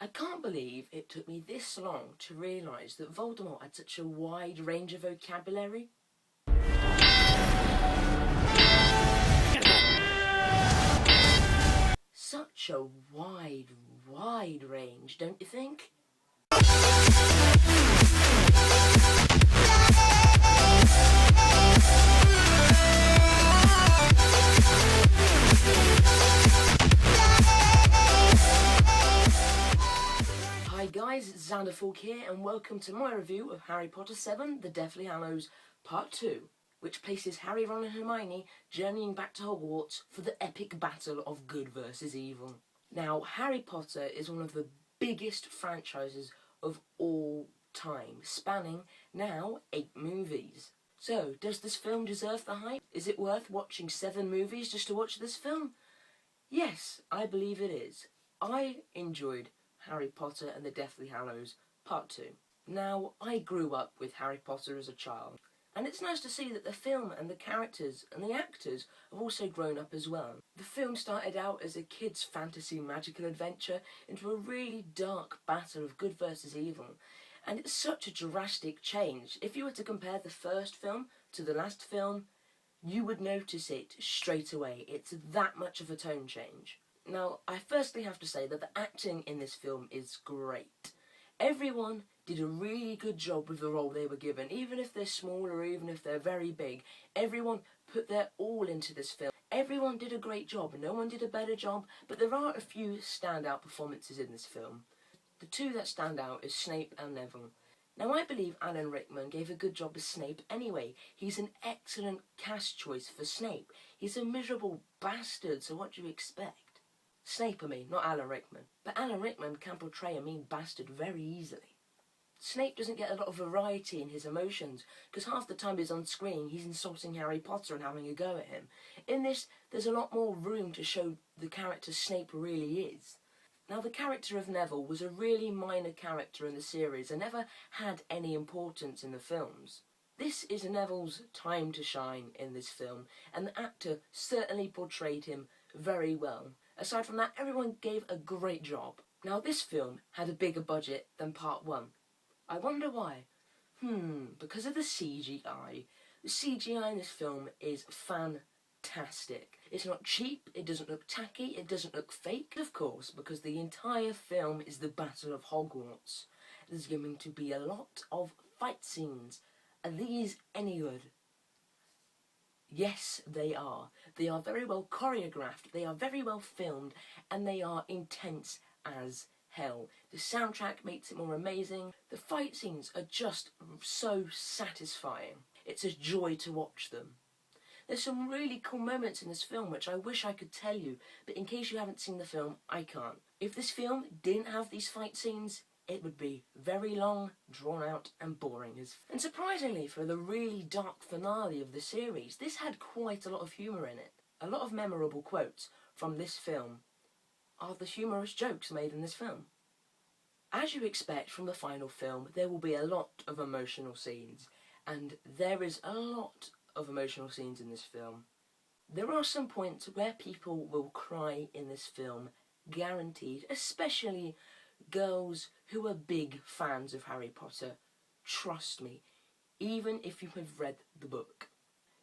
I can't believe it took me this long to realise that Voldemort had such a wide range of vocabulary. Such a wide range, don't you think? Hi guys, it's Xanderfaulk here and welcome to my review of Harry Potter 7, The Deathly Hallows Part 2, which places Harry, Ron and Hermione journeying back to Hogwarts for the epic battle of good versus evil. Now, Harry Potter is one of the biggest franchises of all time, spanning now 8 movies. So, does this film deserve the hype? Is it worth watching 7 movies just to watch this film? Yes, I believe it is. I enjoyed Harry Potter and the Deathly Hallows Part 2. Now, I grew up with Harry Potter as a child, and it's nice to see that the film and the characters and the actors have also grown up as well. The film started out as a kid's fantasy magical adventure into a really dark battle of good versus evil, and it's such a drastic change. If you were to compare the first film to the last film, you would notice it straight away. It's that much of a tone change. Now, I firstly have to say that the acting in this film is great. Everyone did a really good job with the role they were given, even if they're small or even if they're very big. Everyone put their all into this film. Everyone did a great job, no one did a better job, but there are a few standout performances in this film. The two that stand out is Snape and Neville. Now, I believe Alan Rickman gave a good job as Snape anyway. He's an excellent cast choice for Snape. He's a miserable bastard, so what do you expect? Snape, I mean, not Alan Rickman. But Alan Rickman can portray a mean bastard very easily. Snape doesn't get a lot of variety in his emotions, because half the time he's on screen, he's insulting Harry Potter and having a go at him. In this, there's a lot more room to show the character Snape really is. Now, the character of Neville was a really minor character in the series and never had any importance in the films. This is Neville's time to shine in this film, and the actor certainly portrayed him very well. Aside from that, everyone gave a great job. Now, this film had a bigger budget than Part 1. I wonder why. Because of the CGI. The CGI in this film is fantastic. It's not cheap, it doesn't look tacky, it doesn't look fake, of course, because the entire film is the Battle of Hogwarts. There's going to be a lot of fight scenes. Are these any good? Yes, they are. They are very well choreographed, they are very well filmed, and they are intense as hell. The soundtrack makes it more amazing. The fight scenes are just so satisfying. It's a joy to watch them. There's some really cool moments in this film which I wish I could tell you, but in case you haven't seen the film, I can't. If this film didn't have these fight scenes, it would be very long, drawn out and boring. And surprisingly, for the really dark finale of the series, this had quite a lot of humour in it. A lot of memorable quotes from this film are the humorous jokes made in this film. As you expect from the final film, there will be a lot of emotional scenes, and there is a lot of emotional scenes in this film. There are some points where people will cry in this film, guaranteed, especially girls who are big fans of Harry Potter. Trust me, even if you have read the book.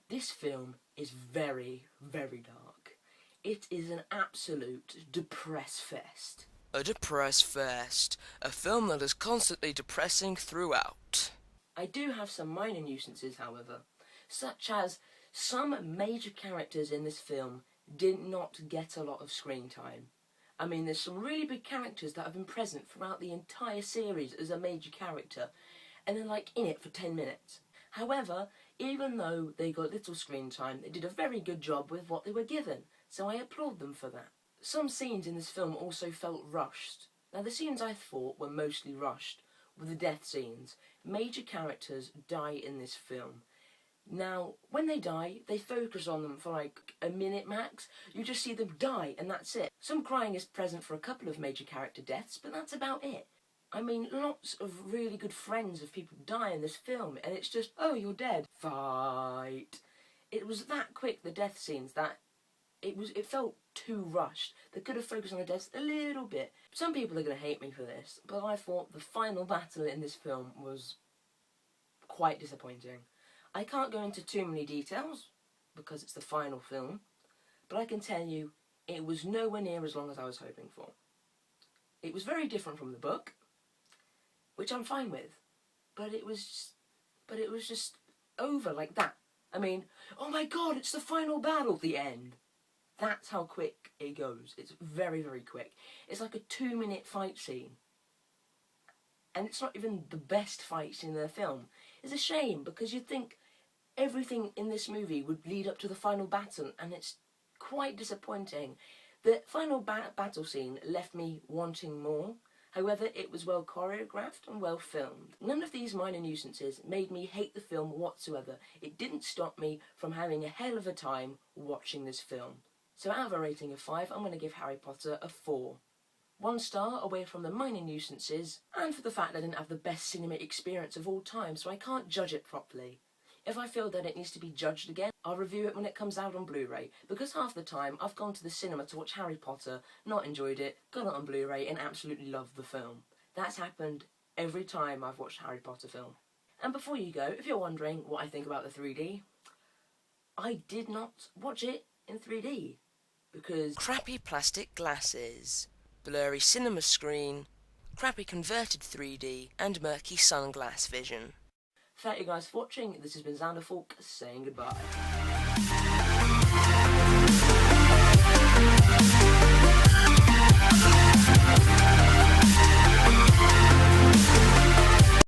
This film is very, very dark. It is an absolute depress fest. A depress fest. A film that is constantly depressing throughout. I do have some minor nuisances, however, such as some major characters in this film did not get a lot of screen time. I mean, there's some really big characters that have been present throughout the entire series as a major character, and they're like in it for 10 minutes. However, even though they got little screen time, they did a very good job with what they were given, so I applaud them for that. Some scenes in this film also felt rushed. Now, the scenes I thought were mostly rushed were the death scenes. Major characters die in this film. Now, when they die, they focus on them for like a minute max. You just see them die and that's it. Some crying is present for a couple of major character deaths, but that's about it. I mean, lots of really good friends of people die in this film, and it's just, oh, you're dead. Fight. It was that quick, the death scenes, that it felt too rushed. They could have focused on the deaths a little bit. Some people are going to hate me for this, but I thought the final battle in this film was quite disappointing. I can't go into too many details because it's the final film, but I can tell you it was nowhere near as long as I was hoping for. It was very different from the book, which I'm fine with, but it was just over like that. I mean, oh my god, it's the final battle at the end. That's how quick it goes. It's very, very quick. It's like a 2-minute fight scene. And it's not even the best fight scene in the film. It's a shame, because you'd think everything in this movie would lead up to the final battle, and it's quite disappointing. The final battle scene left me wanting more. However, it was well choreographed and well filmed. None of these minor nuisances made me hate the film whatsoever. It didn't stop me from having a hell of a time watching this film. So out of a rating of 5, I'm going to give Harry Potter a 4. 1 star away from the minor nuisances, and for the fact that I didn't have the best cinema experience of all time, so I can't judge it properly. If I feel that it needs to be judged again, I'll review it when it comes out on Blu-ray, because half the time I've gone to the cinema to watch Harry Potter, not enjoyed it, got it on Blu-ray and absolutely loved the film. That's happened every time I've watched a Harry Potter film. And before you go, if you're wondering what I think about the 3D, I did not watch it in 3D, because Crappy plastic glasses, blurry cinema screen, crappy converted 3D, and murky sunglass vision. Thank you guys for watching. This has been Xanderfaulk saying goodbye.